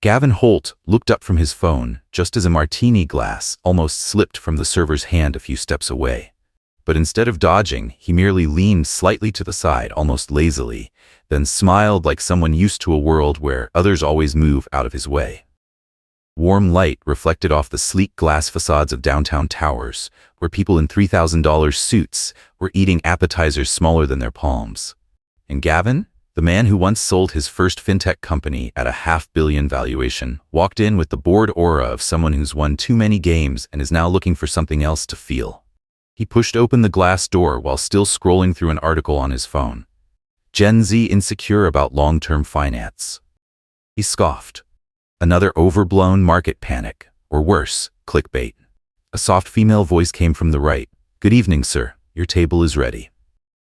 Gavin Holt looked up from his phone just as a martini glass almost slipped from the server's hand a few steps away. But instead of dodging, he merely leaned slightly to the side, almost lazily, then smiled like someone used to a world where others always move out of his way. Warm light reflected off the sleek glass facades of downtown towers, where people in $3,000 suits were eating appetizers smaller than their palms. And Gavin, the man who once sold his first fintech company at a $500 million valuation, walked in with the bored aura of someone who's won too many games and is now looking for something else to feel. He pushed open the glass door while still scrolling through an article on his phone. Gen Z insecure about long-term finance. He scoffed. Another overblown market panic, or worse, clickbait. A soft female voice came from the right. "Good evening, sir. Your table is ready."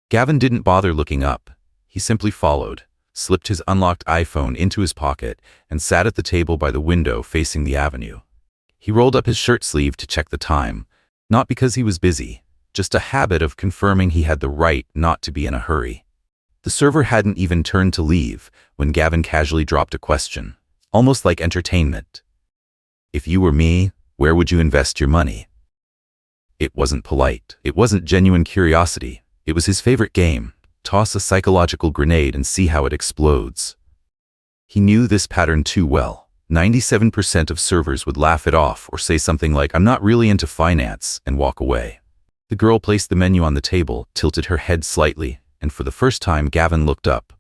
Gavin didn't bother looking up. He simply followed, slipped his unlocked iPhone into his pocket, and sat at the table by the window facing the avenue. He rolled up his shirt sleeve to check the time, not because he was busy, just a habit of confirming he had the right not to be in a hurry. The server hadn't even turned to leave when Gavin casually dropped a question, almost like entertainment. "If you were me, where would you invest your money?" It wasn't polite. It wasn't genuine curiosity. It was his favorite game. Toss a psychological grenade and see how it explodes. He knew this pattern too well. 97% of servers would laugh it off or say something like, "I'm not really into finance," and walk away. The girl placed the menu on the table, tilted her head slightly, and for the first time Gavin looked up.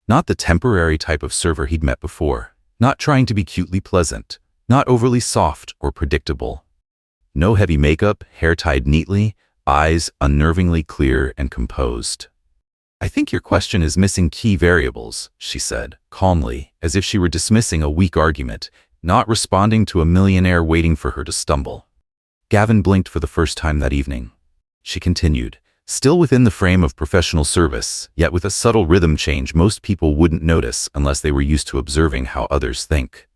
Not the temporary type of server he'd met before. Not trying to be cutely pleasant. Not overly soft or predictable. No heavy makeup, hair tied neatly, eyes unnervingly clear and composed. "I think your question is missing key variables," she said, calmly, as if she were dismissing a weak argument, not responding to a millionaire waiting for her to stumble. Gavin blinked for the first time that evening. She continued, still within the frame of professional service, yet with a subtle rhythm change most people wouldn't notice unless they were used to observing how others think.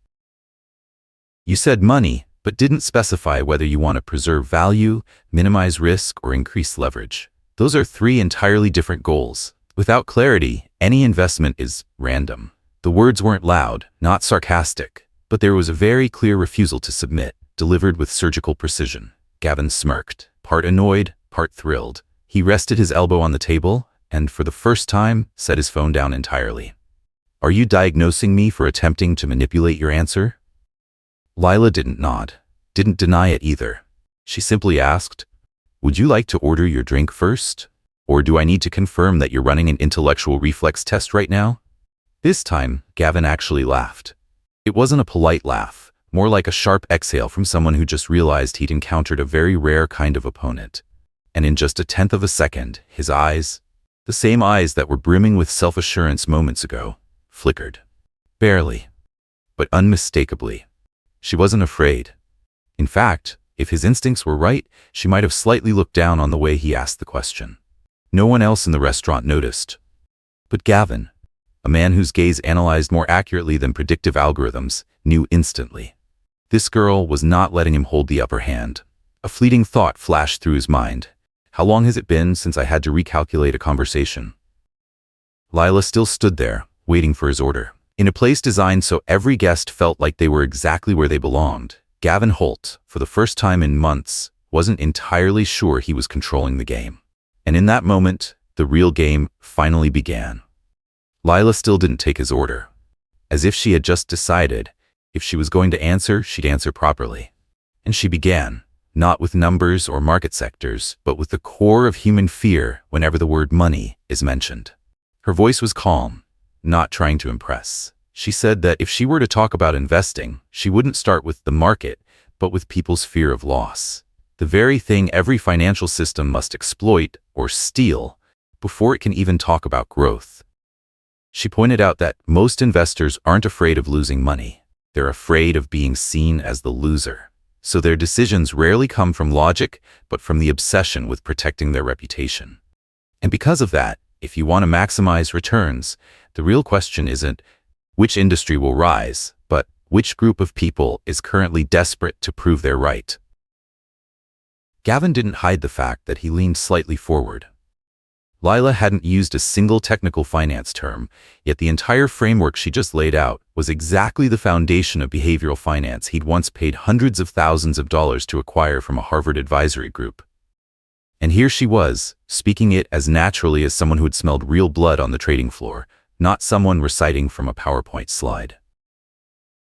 "You said money, but didn't specify whether you want to preserve value, minimize risk, or increase leverage. Those are three entirely different goals. Without clarity, any investment is random." The words weren't loud, not sarcastic, but there was a very clear refusal to submit, delivered with surgical precision. Gavin smirked, part annoyed, part thrilled. He rested his elbow on the table and, for the first time, set his phone down entirely. "Are you diagnosing me for attempting to manipulate your answer?" Lila didn't nod, didn't deny it either. She simply asked, "Would you like to order your drink first? Or do I need to confirm that you're running an intellectual reflex test right now?" This time, Gavin actually laughed. It wasn't a polite laugh, more like a sharp exhale from someone who just realized he'd encountered a very rare kind of opponent. And in just a tenth of a second, his eyes, the same eyes that were brimming with self-assurance moments ago, flickered. Barely, but unmistakably. She wasn't afraid. In fact, if his instincts were right, she might have slightly looked down on the way he asked the question. No one else in the restaurant noticed. But Gavin, a man whose gaze analyzed more accurately than predictive algorithms, knew instantly. This girl was not letting him hold the upper hand. A fleeting thought flashed through his mind. How long has it been since I had to recalculate a conversation? Lila still stood there, waiting for his order. In a place designed so every guest felt like they were exactly where they belonged, Gavin Holt, for the first time in months, wasn't entirely sure he was controlling the game. And in that moment, the real game finally began. Lila still didn't take his order. As if she had just decided, if she was going to answer, she'd answer properly. And she began, not with numbers or market sectors, but with the core of human fear whenever the word money is mentioned. Her voice was calm, not trying to impress. She said that if she were to talk about investing, she wouldn't start with the market, but with people's fear of loss. The very thing every financial system must exploit or steal before it can even talk about growth. She pointed out that most investors aren't afraid of losing money. They're afraid of being seen as the loser. So their decisions rarely come from logic, but from the obsession with protecting their reputation. And because of that, if you want to maximize returns, the real question isn't which industry will rise, but which group of people is currently desperate to prove they're right. Gavin didn't hide the fact that he leaned slightly forward. Lila hadn't used a single technical finance term, yet the entire framework she just laid out was exactly the foundation of behavioral finance he'd once paid hundreds of thousands of dollars to acquire from a Harvard advisory group. And here she was, speaking it as naturally as someone who had smelled real blood on the trading floor, not someone reciting from a PowerPoint slide.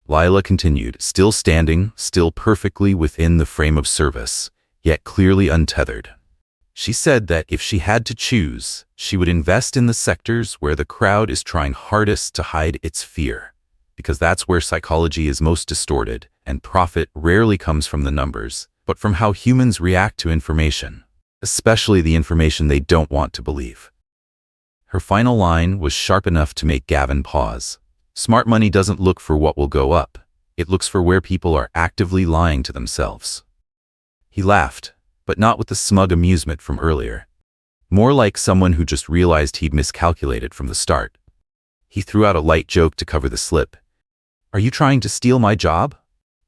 Lila continued, still standing, still perfectly within the frame of service, yet clearly untethered. She said that if she had to choose, she would invest in the sectors where the crowd is trying hardest to hide its fear, because that's where psychology is most distorted, and profit rarely comes from the numbers, but from how humans react to information, especially the information they don't want to believe. Her final line was sharp enough to make Gavin pause. Smart money doesn't look for what will go up. It looks for where people are actively lying to themselves. He laughed, but not with the smug amusement from earlier. More like someone who just realized he'd miscalculated from the start. He threw out a light joke to cover the slip. "Are you trying to steal my job?"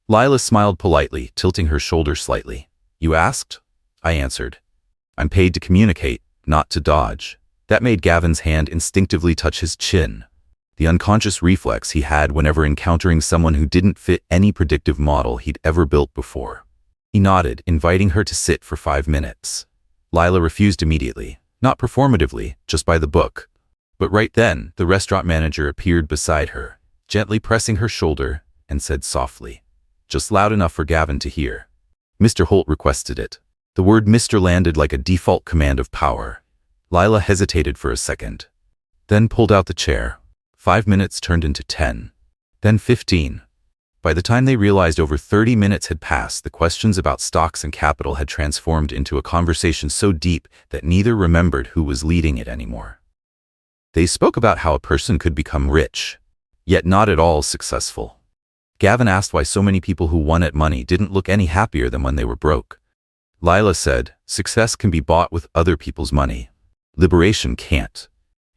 Lila smiled politely, tilting her shoulder slightly. "You asked?" I answered. "I'm paid to communicate, not to dodge." That made Gavin's hand instinctively touch his chin, the unconscious reflex he had whenever encountering someone who didn't fit any predictive model he'd ever built before. He nodded, inviting her to sit for 5 minutes. Lila refused immediately, not performatively, just by the book. But right then, the restaurant manager appeared beside her, gently pressing her shoulder, and said softly, just loud enough for Gavin to hear, "Mr. Holt requested it." The word Mr. landed like a default command of power. Lila hesitated for a second, then pulled out the chair. 5 minutes turned into 10, then 15. By the time they realized over 30 minutes had passed, the questions about stocks and capital had transformed into a conversation so deep that neither remembered who was leading it anymore. They spoke about how a person could become rich, yet not at all successful. Gavin asked why so many people who won at money didn't look any happier than when they were broke. Lila said, "Success can be bought with other people's money. Liberation can't."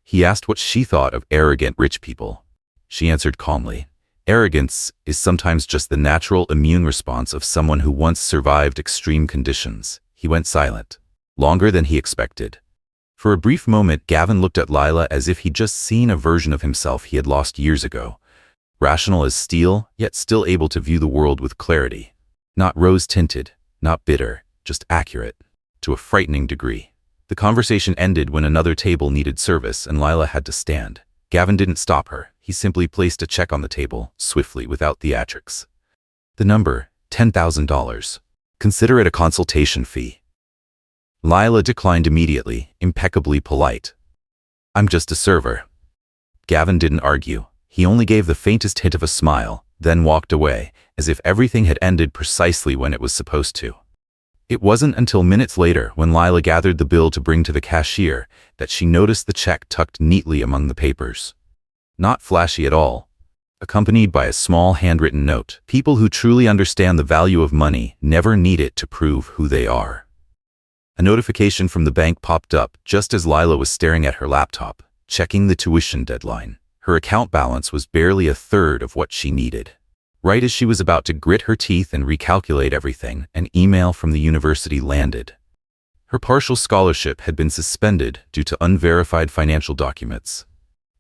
He asked what she thought of arrogant rich people. She answered calmly, "Arrogance is sometimes just the natural immune response of someone who once survived extreme conditions." He went silent, longer than he expected. For a brief moment, Gavin looked at Lila as if he'd just seen a version of himself he had lost years ago. Rational as steel, yet still able to view the world with clarity. Not rose-tinted, not bitter, just accurate, to a frightening degree. The conversation ended when another table needed service and Lila had to stand. Gavin didn't stop her. He simply placed a check on the table, swiftly, without theatrics. The number, $10,000. Consider it a consultation fee. Lila declined immediately, impeccably polite. "I'm just a server." Gavin didn't argue. He only gave the faintest hint of a smile, then walked away, as if everything had ended precisely when it was supposed to. It wasn't until minutes later, when Lila gathered the bill to bring to the cashier, that she noticed the check tucked neatly among the papers. Not flashy at all, accompanied by a small handwritten note. People who truly understand the value of money never need it to prove who they are. A notification from the bank popped up just as Lila was staring at her laptop, checking the tuition deadline. Her account balance was barely a third of what she needed. Right as she was about to grit her teeth and recalculate everything, an email from the university landed. Her partial scholarship had been suspended due to unverified financial documents.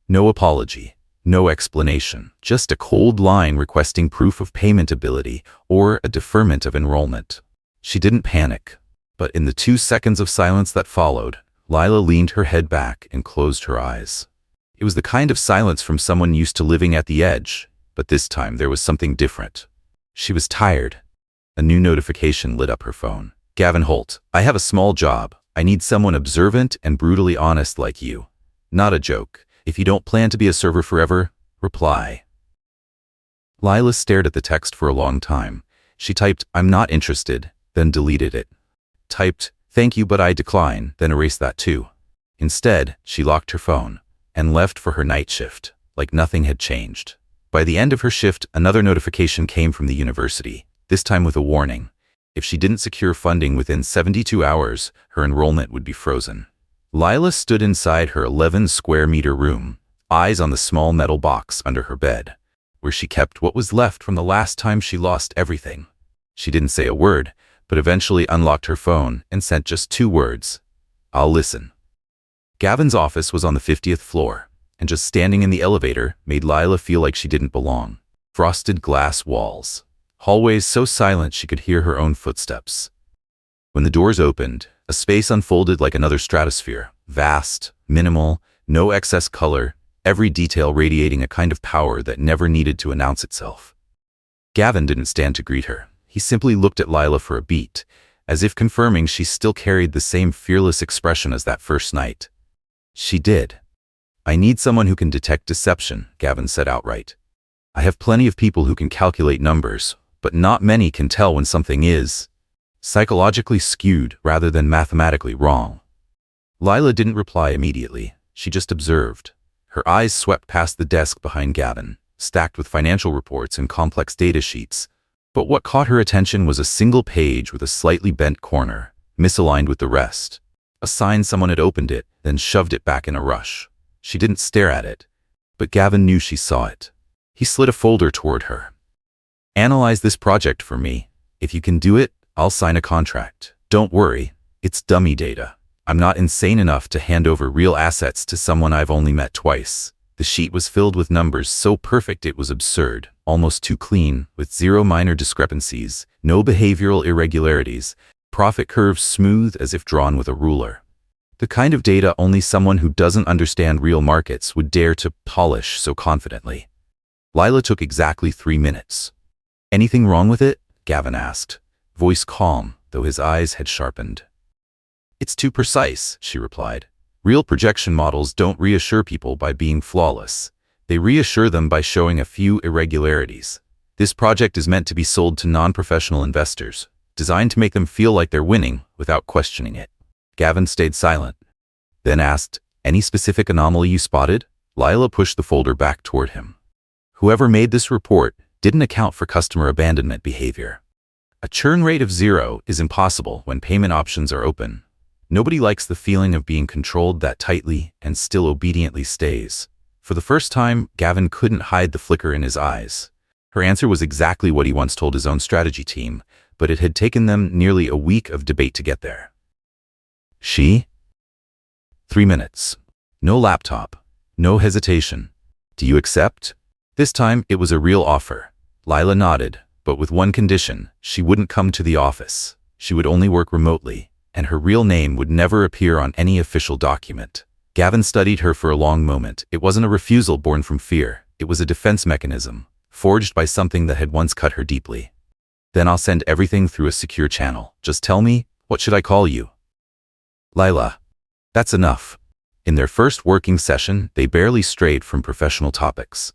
No apology, no explanation, just a cold line requesting proof of payment ability or a deferment of enrollment. She didn't panic, but in the 2 seconds of silence that followed, Lila leaned her head back and closed her eyes. It was the kind of silence from someone used to living at the edge, but this time there was something different. She was tired. A new notification lit up her phone. "Gavin Holt, I have a small job. I need someone observant and brutally honest like you. Not a joke. If you don't plan to be a server forever, reply." Lila stared at the text for a long time. She typed, "I'm not interested," then deleted it. Typed, "Thank you but I decline," then erased that too. Instead, she locked her phone and left for her night shift, like nothing had changed. By the end of her shift, another notification came from the university, this time with a warning. If she didn't secure funding within 72 hours, her enrollment would be frozen. Lila stood inside her 11-square-meter room, eyes on the small metal box under her bed, where she kept what was left from the last time she lost everything. She didn't say a word, but eventually unlocked her phone and sent just 2 words. "I'll listen." Gavin's office was on the 50th floor, and just standing in the elevator made Lila feel like she didn't belong. Frosted glass walls. Hallways so silent she could hear her own footsteps. When the doors opened, a space unfolded like another stratosphere. Vast, minimal, no excess color, every detail radiating a kind of power that never needed to announce itself. Gavin didn't stand to greet her. He simply looked at Lila for a beat, as if confirming she still carried the same fearless expression as that first night. She did. "I need someone who can detect deception," Gavin said outright. "I have plenty of people who can calculate numbers, but not many can tell when something is psychologically skewed rather than mathematically wrong." Lila didn't reply immediately. She just observed. Her eyes swept past the desk behind Gavin, stacked with financial reports and complex data sheets. But what caught her attention was a single page with a slightly bent corner, misaligned with the rest. A sign someone had opened it, then shoved it back in a rush. She didn't stare at it, but Gavin knew she saw it. He slid a folder toward her. "Analyze this project for me. If you can do it, I'll sign a contract. Don't worry, it's dummy data. I'm not insane enough to hand over real assets to someone I've only met twice." The sheet was filled with numbers so perfect it was absurd, almost too clean, with zero minor discrepancies, no behavioral irregularities, profit curves smooth as if drawn with a ruler. The kind of data only someone who doesn't understand real markets would dare to polish so confidently. Lila took exactly 3 minutes. "Anything wrong with it?" Gavin asked, voice calm, though his eyes had sharpened. "It's too precise," she replied. "Real projection models don't reassure people by being flawless. They reassure them by showing a few irregularities. This project is meant to be sold to non-professional investors, designed to make them feel like they're winning without questioning it." Gavin stayed silent, then asked, "Any specific anomaly you spotted?" Lila pushed the folder back toward him. "Whoever made this report didn't account for customer abandonment behavior. A churn rate of 0 is impossible when payment options are open. Nobody likes the feeling of being controlled that tightly and still obediently stays." For the first time, Gavin couldn't hide the flicker in his eyes. Her answer was exactly what he once told his own strategy team, but it had taken them nearly a week of debate to get there. "She?" 3 minutes. No laptop. No hesitation. "Do you accept?" This time, it was a real offer. Lila nodded, but with one condition: she wouldn't come to the office. She would only work remotely, and her real name would never appear on any official document. Gavin studied her for a long moment. It wasn't a refusal born from fear. It was a defense mechanism, forged by something that had once cut her deeply. "Then I'll send everything through a secure channel. Just tell me, what should I call you?" "Lila." That's enough. In their first working session, they barely strayed from professional topics.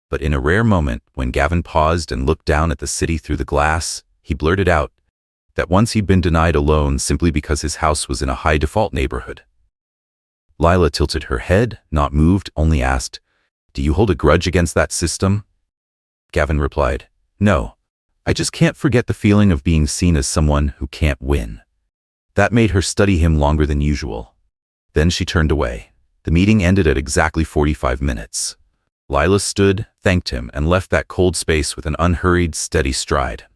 But in a rare moment, when Gavin paused and looked down at the city through the glass, he blurted out that once he'd been denied a loan simply because his house was in a high-default neighborhood. Lila tilted her head, not moved, only asked, "Do you hold a grudge against that system?" Gavin replied, "No. I just can't forget the feeling of being seen as someone who can't win." That made her study him longer than usual. Then she turned away. The meeting ended at exactly 45 minutes. Lila stood, thanked him, and left that cold space with an unhurried, steady stride.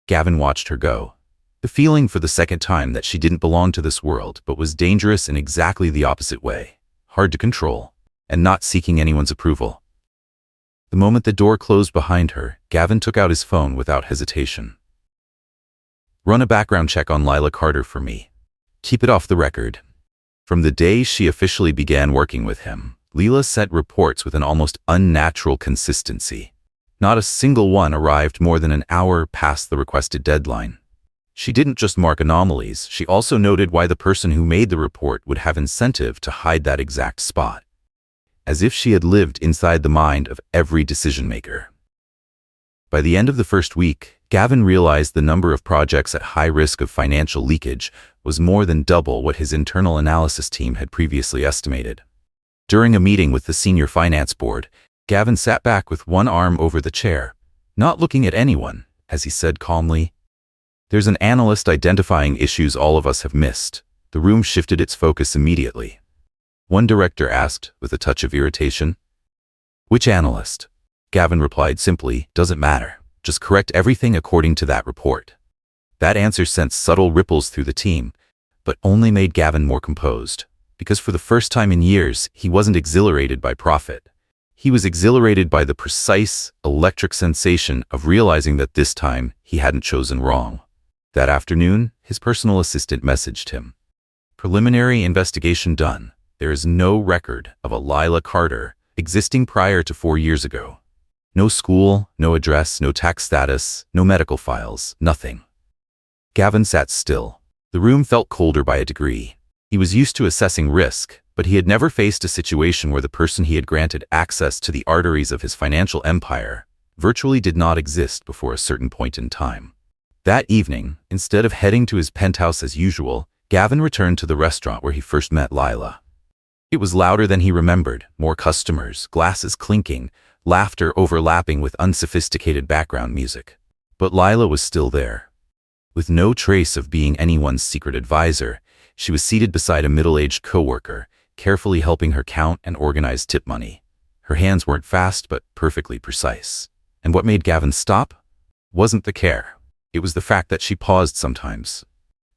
Gavin watched her go. The feeling for the second time that she didn't belong to this world, but was dangerous in exactly the opposite way, hard to control, and not seeking anyone's approval. The moment the door closed behind her, Gavin took out his phone without hesitation. "Run a background check on Lila Carter for me. Keep it off the record." From the day she officially began working with him, Lila sent reports with an almost unnatural consistency. Not a single one arrived more than an hour past the requested deadline. She didn't just mark anomalies, she also noted why the person who made the report would have incentive to hide that exact spot. As if she had lived inside the mind of every decision-maker. By the end of the first week, Gavin realized the number of projects at high risk of financial leakage was more than double what his internal analysis team had previously estimated. During a meeting with the senior finance board, Gavin sat back with one arm over the chair, not looking at anyone, as he said calmly, "There's an analyst identifying issues all of us have missed." The room shifted its focus immediately. One director asked, with a touch of irritation. "Which analyst?" Gavin replied simply, "Doesn't matter. Just correct everything according to that report." That answer sent subtle ripples through the team, but only made Gavin more composed. because for the first time in years, he wasn't exhilarated by profit. He was exhilarated by the precise, electric sensation of realizing that this time he hadn't chosen wrong. That afternoon, his personal assistant messaged him. Preliminary investigation done. There is no record of a Lila Carter existing prior to 4 years ago. No school, no address, no tax status, no medical files, nothing. Gavin sat still. The room felt colder by a degree. He was used to assessing risk, but he had never faced a situation where the person he had granted access to the arteries of his financial empire virtually did not exist before a certain point in time. That evening, instead of heading to his penthouse as usual, Gavin returned to the restaurant where he first met Lila. It was louder than he remembered, more customers, glasses clinking, laughter overlapping with unsophisticated background music. But Lila was still there. With no trace of being anyone's secret advisor, she was seated beside a middle-aged coworker, carefully helping her count and organize tip money. Her hands weren't fast, but perfectly precise. And what made Gavin stop? Wasn't the care. It was the fact that she paused sometimes,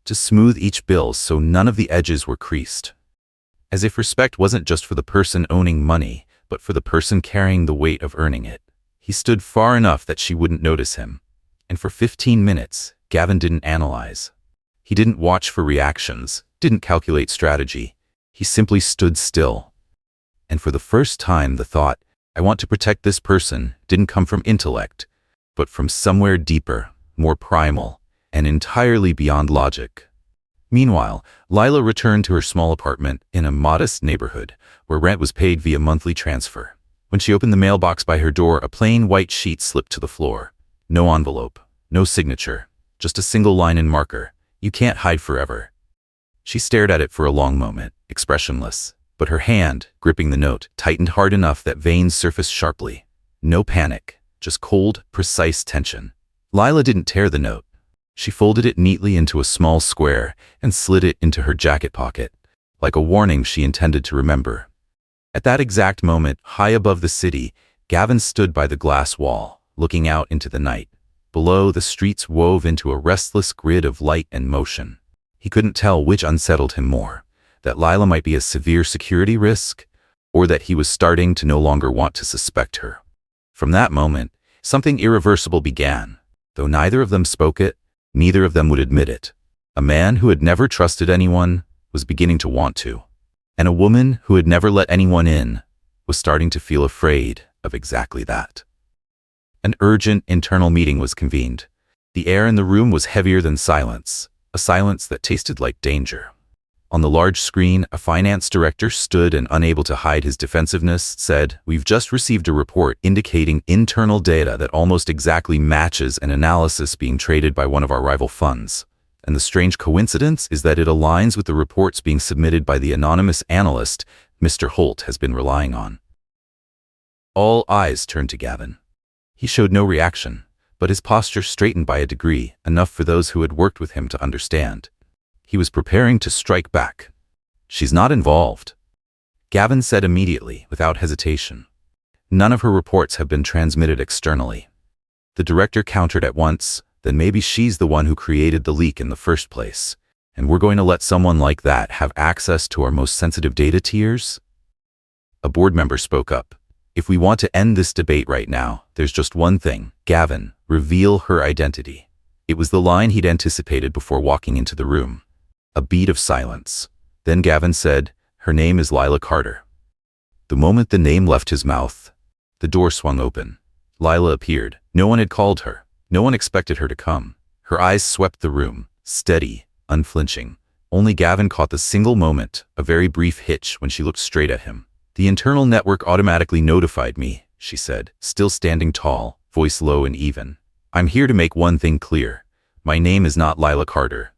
to smooth each bill so none of the edges were creased. As if respect wasn't just for the person owning money, but for the person carrying the weight of earning it. He stood far enough that she wouldn't notice him. And for 15 minutes, Gavin didn't analyze. He didn't watch for reactions, didn't calculate strategy. He simply stood still. And for the first time, the thought, I want to protect this person, didn't come from intellect, but from somewhere deeper, more primal, and entirely beyond logic. Meanwhile, Lila returned to her small apartment in a modest neighborhood, where rent was paid via monthly transfer. When she opened the mailbox by her door, a plain white sheet slipped to the floor. No envelope, no signature, just a single line in marker. You can't hide forever. She stared at it for a long moment, expressionless, but her hand, gripping the note, tightened hard enough that veins surfaced sharply. No panic, just cold, precise tension. Lila didn't tear the note. She folded it neatly into a small square and slid it into her jacket pocket, like a warning she intended to remember. At that exact moment, high above the city, Gavin stood by the glass wall, looking out into the night. Below, the streets wove into a restless grid of light and motion. He couldn't tell which unsettled him more, that Lila might be a severe security risk, or that he was starting to no longer want to suspect her. From that moment, something irreversible began. Though neither of them spoke it, neither of them would admit it. A man who had never trusted anyone was beginning to want to, and a woman who had never let anyone in was starting to feel afraid of exactly that. An urgent internal meeting was convened. The air in the room was heavier than silence, a silence that tasted like danger. On the large screen, a finance director stood and, unable to hide his defensiveness, said, "We've just received a report indicating internal data that almost exactly matches an analysis being traded by one of our rival funds. And the strange coincidence is that it aligns with the reports being submitted by the anonymous analyst Mr. Holt has been relying on." All eyes turned to Gavin. He showed no reaction, but his posture straightened by a degree, enough for those who had worked with him to understand. He was preparing to strike back. "She's not involved," Gavin said immediately, without hesitation. "None of her reports have been transmitted externally." The director countered at once, "Then maybe she's the one who created the leak in the first place, and we're going to let someone like that have access to our most sensitive data tiers?" A board member spoke up. "If we want to end this debate right now, there's just one thing. Gavin, reveal her identity." It was the line he'd anticipated before walking into the room. A beat of silence. Then Gavin said, "Her name is Lila Carter." The moment the name left his mouth, the door swung open. Lila appeared. No one had called her. No one expected her to come. Her eyes swept the room, steady, unflinching. Only Gavin caught the single moment, a very brief hitch, when she looked straight at him. "The internal network automatically notified me," she said, still standing tall, voice low and even. "I'm here to make one thing clear. My name is not Lila Carter."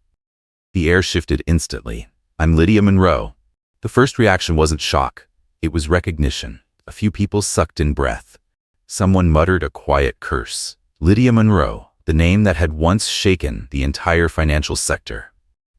The air shifted instantly. "I'm Lydia Monroe." The first reaction wasn't shock. It was recognition. A few people sucked in breath. Someone muttered a quiet curse. Lydia Monroe, the name that had once shaken the entire financial sector.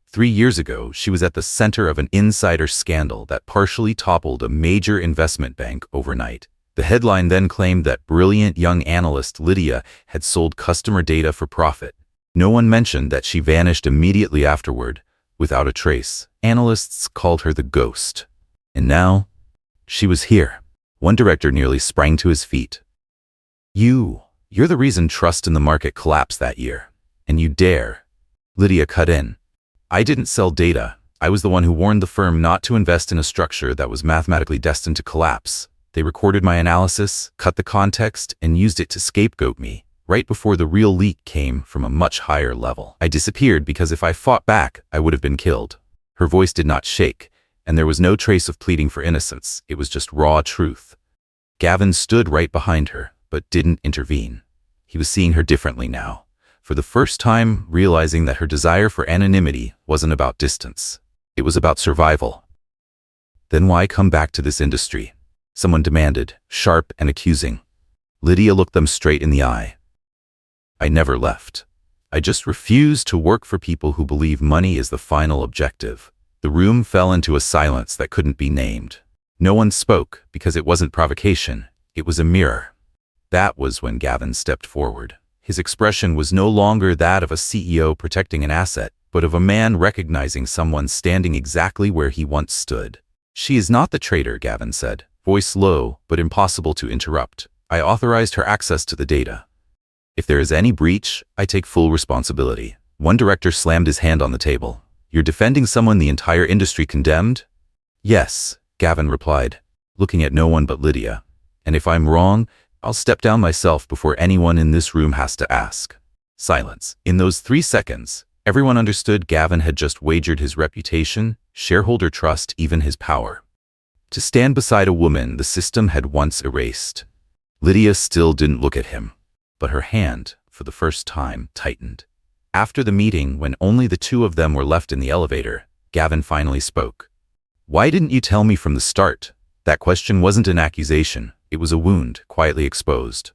3 years ago, she was at the center of an insider scandal that partially toppled a major investment bank overnight. The headline then claimed that brilliant young analyst Lydia had sold customer data for profit. No one mentioned that she vanished immediately afterward, without a trace. Analysts called her the ghost. And now, she was here. One director nearly sprang to his feet. You're the reason trust in the market collapsed that year. And you dare. Lydia cut in. I didn't sell data. I was the one who warned the firm not to invest in a structure that was mathematically destined to collapse. They recorded my analysis, cut the context, and used it to scapegoat me, right before the real leak came from a much higher level. I disappeared because if I fought back, I would have been killed. Her voice did not shake, and there was no trace of pleading for innocence. It was just raw truth. Gavin stood right behind her, but didn't intervene. He was seeing her differently now, for the first time realizing that her desire for anonymity wasn't about distance. It was about survival. Then why come back to this industry? Someone demanded, sharp and accusing. Lydia looked them straight in the eye. I never left. I just refused to work for people who believe money is the final objective. The room fell into a silence that couldn't be named. No one spoke because it wasn't provocation. It was a mirror. That was when Gavin stepped forward. His expression was no longer that of a CEO protecting an asset, but of a man recognizing someone standing exactly where he once stood. She is not the traitor, Gavin said, voice low but impossible to interrupt. I authorized her access to the data. If there is any breach, I take full responsibility. One director slammed his hand on the table. You're defending someone the entire industry condemned? Yes, Gavin replied, looking at no one but Lydia. And if I'm wrong, I'll step down myself before anyone in this room has to ask. Silence. In those 3 seconds, everyone understood Gavin had just wagered his reputation, shareholder trust, even his power. To stand beside a woman the system had once erased. Lydia still didn't look at him, but her hand, for the first time, tightened. After the meeting, when only the two of them were left in the elevator, Gavin finally spoke. Why didn't you tell me from the start? That question wasn't an accusation. It was a wound, quietly exposed.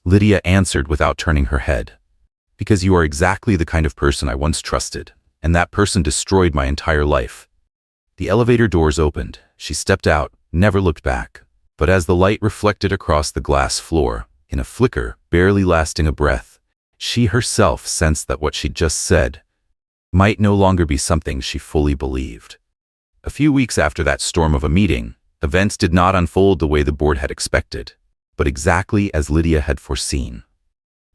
Lydia answered without turning her head. Because you are exactly the kind of person I once trusted, and that person destroyed my entire life. The elevator doors opened. She stepped out, never looked back. But as the light reflected across the glass floor, in a flicker, barely lasting a breath, she herself sensed that what she'd just said might no longer be something she fully believed. A few weeks after that storm of a meeting, events did not unfold the way the board had expected, but exactly as Lydia had foreseen.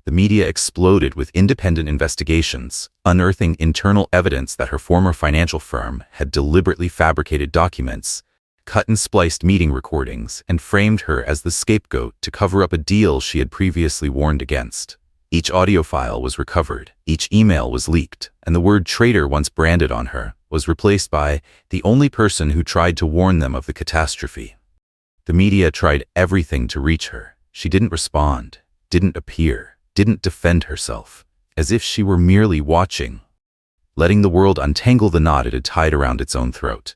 The media exploded with independent investigations, unearthing internal evidence that her former financial firm had deliberately fabricated documents, cut and spliced meeting recordings, and framed her as the scapegoat to cover up a deal she had previously warned against. Each audio file was recovered, each email was leaked, and the word traitor once branded on her was replaced by the only person who tried to warn them of the catastrophe. The media tried everything to reach her. She didn't respond, didn't appear, didn't defend herself, as if she were merely watching, letting the world untangle the knot it had tied around its own throat.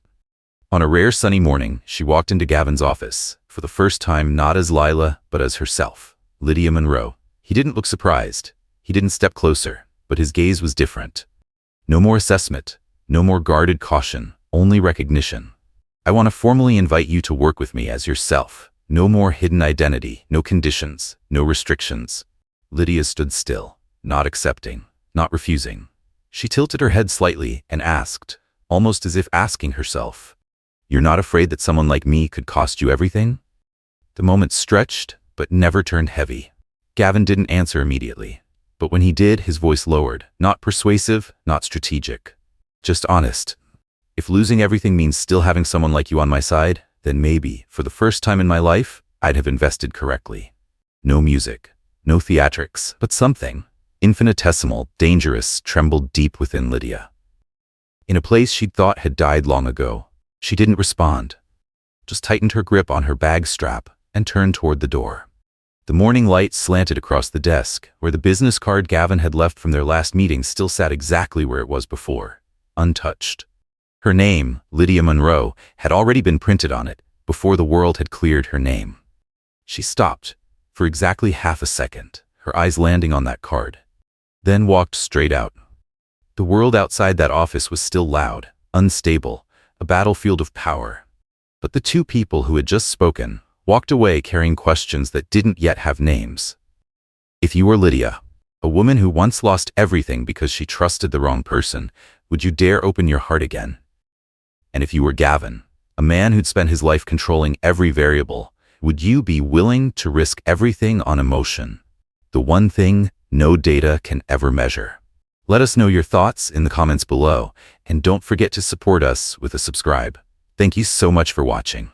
On a rare sunny morning, she walked into Gavin's office, for the first time not as Lila, but as herself, Lydia Monroe. He didn't look surprised. He didn't step closer, but his gaze was different. No more assessment, no more guarded caution, only recognition. I want to formally invite you to work with me as yourself. No more hidden identity, no conditions, no restrictions. Lydia stood still, not accepting, not refusing. She tilted her head slightly and asked, almost as if asking herself, "You're not afraid that someone like me could cost you everything?" The moment stretched, but never turned heavy. Gavin didn't answer immediately, but when he did, his voice lowered, not persuasive, not strategic, just honest. If losing everything means still having someone like you on my side, then maybe, for the first time in my life, I'd have invested correctly. No music, no theatrics, but something, infinitesimal, dangerous, trembled deep within Lydia. In a place she'd thought had died long ago, she didn't respond, just tightened her grip on her bag strap and turned toward the door. The morning light slanted across the desk, where the business card Gavin had left from their last meeting still sat exactly where it was before, untouched. Her name, Lydia Monroe, had already been printed on it, before the world had cleared her name. She stopped, for exactly half a second, her eyes landing on that card, then walked straight out. The world outside that office was still loud, unstable, a battlefield of power. But the two people who had just spoken walked away carrying questions that didn't yet have names. If you were Lydia, A woman who once lost everything because she trusted the wrong person, would you dare open your heart again? And if you were Gavin, a man who'd spent his life controlling every variable, would you be willing to risk everything on emotion? The one thing no data can ever measure. Let us know your thoughts in the comments below, and don't forget to support us with a subscribe. Thank you so much for watching.